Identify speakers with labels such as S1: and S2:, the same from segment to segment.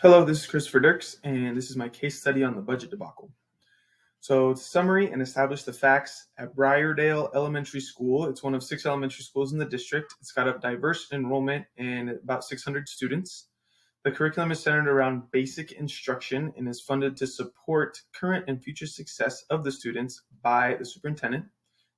S1: Hello, this is Christopher Dirks, and this is my case study on the budget debacle. So, to summary and establish the facts, at Briardale Elementary School, it's one of 6 elementary schools in the district. It's got a diverse enrollment and about 600 students. The curriculum is centered around basic instruction and is funded to support current and future success of the students by the superintendent.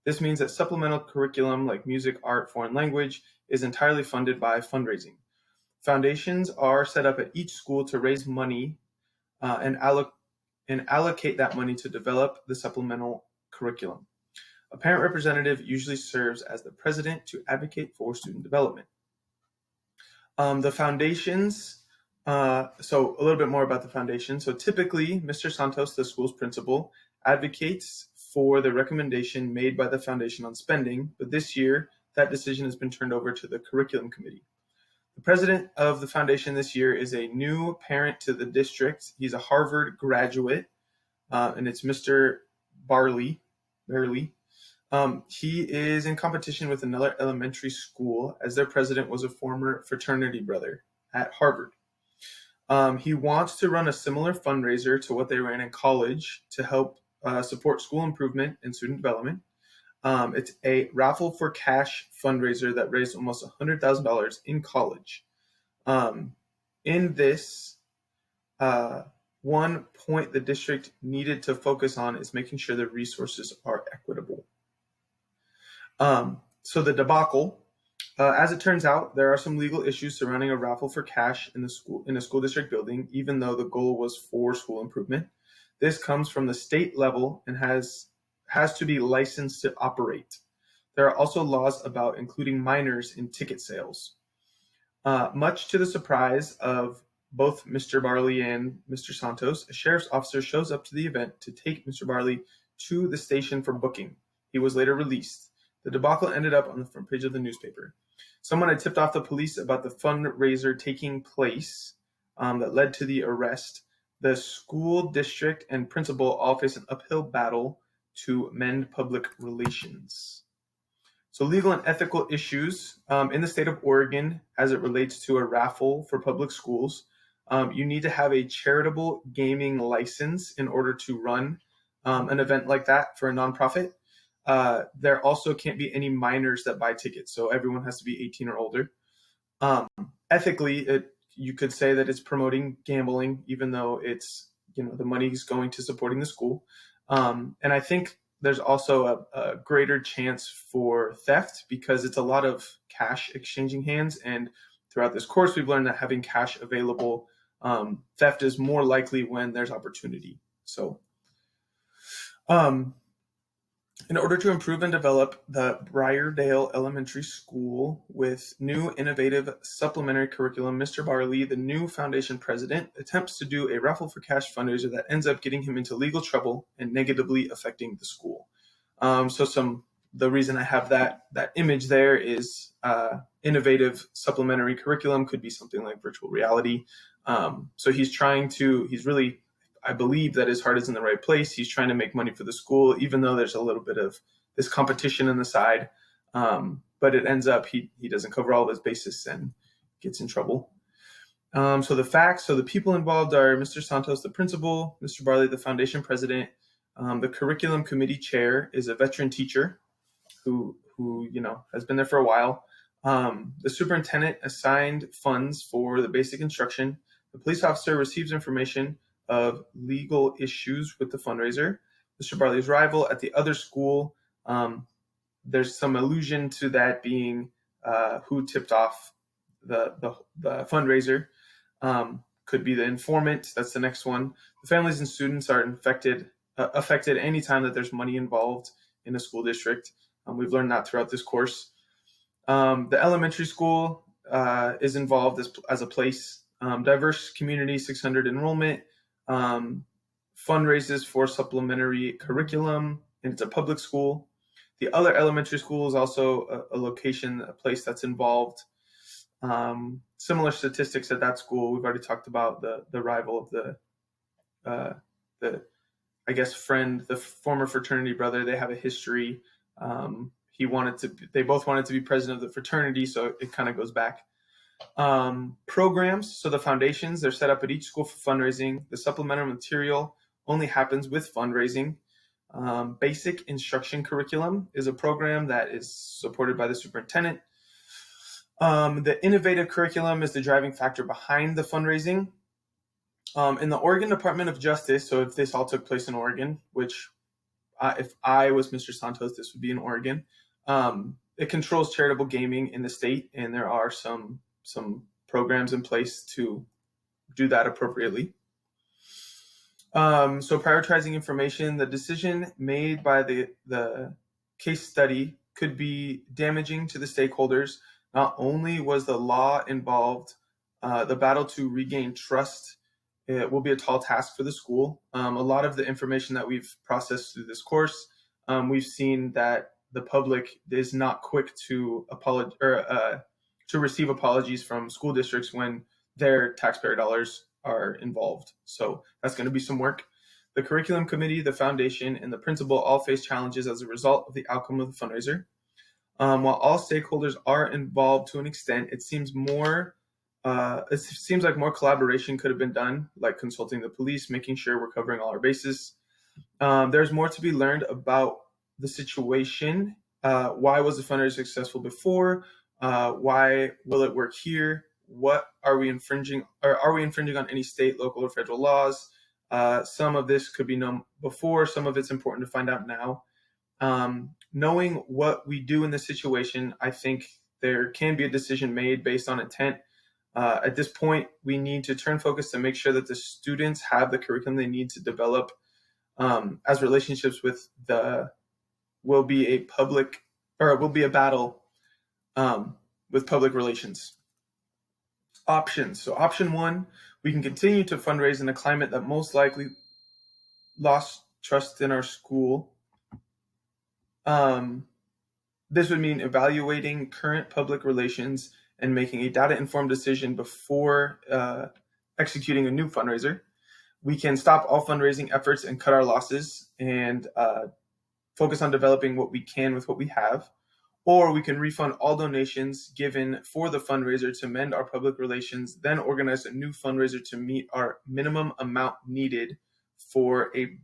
S1: This means that supplemental curriculum like music, art, foreign language is entirely funded by fundraising. Foundations are set up at each school to raise money and allocate that money to develop the supplemental curriculum. A parent representative usually serves as the president to advocate for student development. The foundations, so a little bit more about the foundation. So typically, Mr. Santos, the school's principal, advocates for the recommendation made by the foundation on spending, but this year that decision has been turned over to the curriculum committee. The president of the foundation this year is a new parent to the district. He's a Harvard graduate, and it's Mr. Barley. He is in competition with another elementary school, as their president was a former fraternity brother at Harvard. He wants to run a similar fundraiser to what they ran in college to help support school improvement and student development. It's a raffle for cash fundraiser that raised almost $100,000 in college. In this, one point the district needed to focus on is making sure the resources are equitable. So the debacle, as it turns out, there are some legal issues surrounding a raffle for cash in a school district building, even though the goal was for school improvement. This comes from the state level and has to be licensed to operate. There are also laws about including minors in ticket sales. Much to the surprise of both Mr. Barley and Mr. Santos, a sheriff's officer shows up to the event to take Mr. Barley to the station for booking. He was later released. The debacle ended up on the front page of the newspaper. Someone had tipped off the police about the fundraiser taking place that led to the arrest. The school district and principal all face an uphill battle to mend public relations. So legal and ethical issues in the state of Oregon as it relates to a raffle for public schools. You need to have a charitable gaming license in order to run an event like that for a nonprofit. There also can't be any minors that buy tickets, so everyone has to be 18 or older. Ethically, you could say that it's promoting gambling, even though it's, the money's going to supporting the school. And I think there's also a greater chance for theft because it's a lot of cash exchanging hands. And throughout this course, we've learned that having cash available, theft is more likely when there's opportunity. So in order to improve and develop the Briardale Elementary School with new innovative supplementary curriculum, Mr. Barley, the new foundation president, attempts to do a raffle for cash fundraiser that ends up getting him into legal trouble and negatively affecting the school. The reason I have that image there is innovative supplementary curriculum could be something like virtual reality. So he's really, I believe that his heart is in the right place. He's trying to make money for the school, even though there's a little bit of this competition on the side. But it ends up he doesn't cover all of his bases and gets in trouble. So the facts. So the people involved are Mr. Santos, the principal, Mr. Barley, the foundation president. The curriculum committee chair is a veteran teacher who has been there for a while. The superintendent assigned funds for the basic instruction. The police officer receives information of legal issues with the fundraiser. Mr. Barley's rival at the other school, there's some allusion to that being who tipped off the fundraiser. Could be the informant. That's the next one. The families and students are affected anytime that there's money involved in a school district. We've learned that throughout this course. The elementary school is involved as a place. Diverse community, 600 enrollment. Fundraises for supplementary curriculum, and it's a public school. The other elementary school is also a location, a place that's involved. Similar statistics at that school. We've already talked about the rival of the friend, the former fraternity brother. They have a history. They both wanted to be president of the fraternity, so it kind of goes back. Programs, so the foundations, they're set up at each school for fundraising. The supplemental material only happens with fundraising. Basic instruction curriculum is a program that is supported by the superintendent. The innovative curriculum is the driving factor behind the fundraising. In the Oregon Department of Justice, so if this all took place in Oregon, which if I was Mr. Santos, this would be in Oregon. It controls charitable gaming in the state, and there are some programs in place to do that appropriately. So prioritizing information, the decision made by the case study could be damaging to the stakeholders. Not only was the law involved, the battle to regain trust, it will be a tall task for the school. A lot of the information that we've processed through this course, we've seen that the public is not quick to to receive apologies from school districts when their taxpayer dollars are involved. So that's going to be some work. The curriculum committee, the foundation, and the principal all face challenges as a result of the outcome of the fundraiser. While all stakeholders are involved to an extent, it seems like more collaboration could have been done, like consulting the police, making sure we're covering all our bases. There's more to be learned about the situation. Why was the fundraiser successful before? Why will it work here? What are we infringing? Or are we infringing on any state, local, or federal laws? Some of this could be known before. Some of it's important to find out now. Knowing what we do in this situation, I think there can be a decision made based on intent. At this point, we need to turn focus to make sure that the students have the curriculum they need to develop, as relationships with will be a battle with public relations. Options. So option one, we can continue to fundraise in a climate that most likely lost trust in our school. This would mean evaluating current public relations and making a data-informed decision before executing a new fundraiser. We can stop all fundraising efforts and cut our losses and focus on developing what we can with what we have. Or we can refund all donations given for the fundraiser to mend our public relations, then organize a new fundraiser to meet our minimum amount needed for a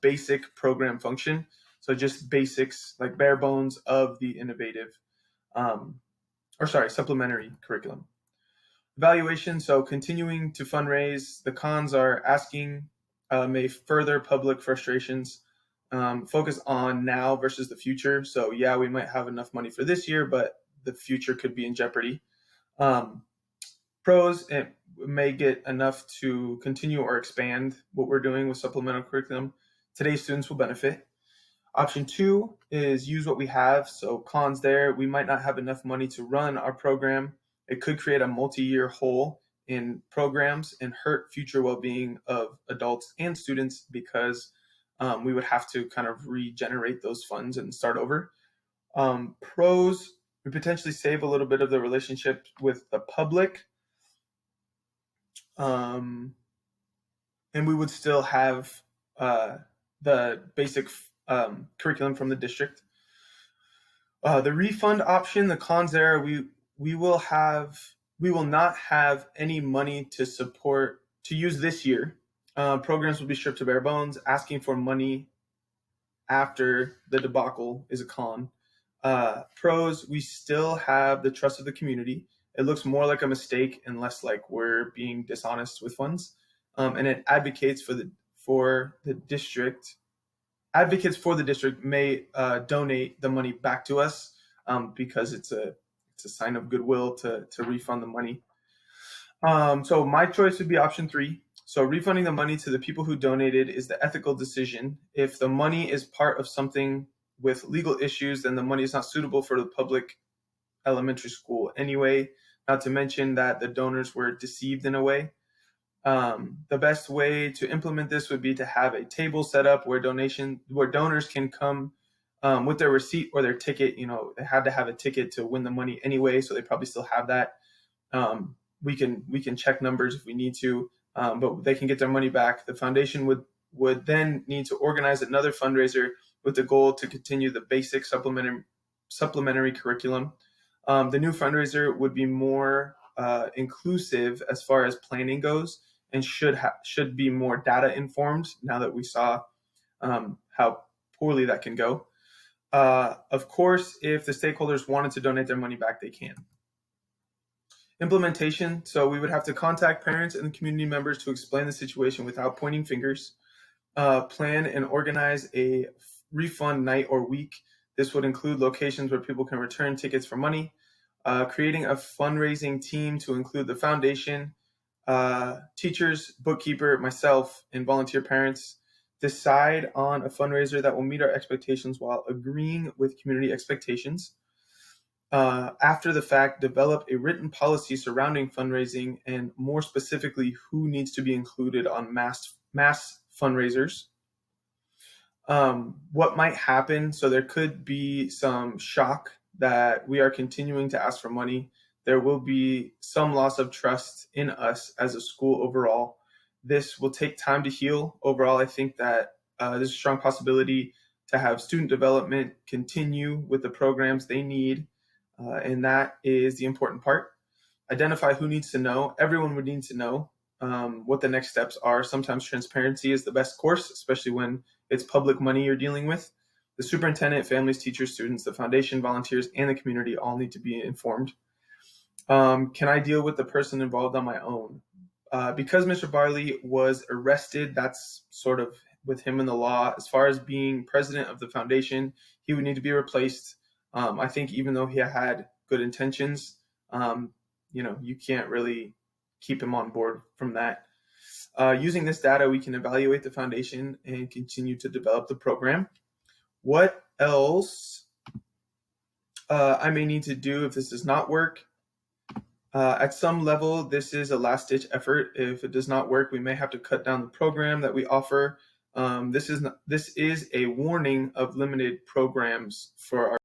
S1: basic program function. So just basics, like bare bones of the innovative, supplementary curriculum. Evaluation, so continuing to fundraise. The cons are asking may further public frustrations. Focus on now versus the future. So yeah, we might have enough money for this year, but the future could be in jeopardy. Pros, it may get enough to continue or expand what we're doing with supplemental curriculum. Today's students will benefit. Option two is use what we have. So cons there, we might not have enough money to run our program. It could create a multi-year hole in programs and hurt future well-being of adults and students because we would have to kind of regenerate those funds and start over. Pros, we potentially save a little bit of the relationship with the public. And we would still have the basic curriculum from the district. The refund option, the cons there, we will not have any money to use this year. Programs will be stripped to bare bones. Asking for money after the debacle is a con. Pros, we still have the trust of the community. It looks more like a mistake and less like we're being dishonest with funds. And it advocates for the district. Advocates for the district may donate the money back to us because it's a sign of goodwill to refund the money. So my choice would be option three. So refunding the money to the people who donated is the ethical decision. If the money is part of something with legal issues, then the money is not suitable for the public elementary school anyway, not to mention that the donors were deceived in a way. The best way to implement this would be to have a table set up where donors can come with their receipt or their ticket. They had to have a ticket to win the money anyway, so they probably still have that. We can check numbers if we need to, but they can get their money back. The foundation would then need to organize another fundraiser with the goal to continue the basic supplementary curriculum. The new fundraiser would be more inclusive as far as planning goes, and should be more data informed now that we saw how poorly that can go. Of course, if the stakeholders wanted to donate their money back, they can. Implementation. So we would have to contact parents and community members to explain the situation without pointing fingers. Plan and organize a refund night or week. This would include locations where people can return tickets for money. Creating a fundraising team to include the foundation, teachers, bookkeeper, myself, and volunteer parents. Decide on a fundraiser that will meet our expectations while agreeing with community expectations. After the fact, develop a written policy surrounding fundraising and more specifically who needs to be included on mass fundraisers. What might happen, so there could be some shock that we are continuing to ask for money. There will be some loss of trust in us as a school overall. This will take time to heal. Overall, I think that there's a strong possibility to have student development continue with the programs they need, and that is the important part. Identify who needs to know. Everyone would need to know what the next steps are. Sometimes transparency is the best course, especially when it's public money you're dealing with. The superintendent, families, teachers, students, the foundation, volunteers, and the community all need to be informed. Can I deal with the person involved on my own? Because Mr. Barley was arrested, that's sort of with him in the law. As far as being president of the foundation, he would need to be replaced. I think even though he had good intentions, you can't really keep him on board from that. Using this data, we can evaluate the foundation and continue to develop the program. What else I may need to do if this does not work? At some level, this is a last-ditch effort. If it does not work, we may have to cut down the program that we offer. This is a warning of limited programs for our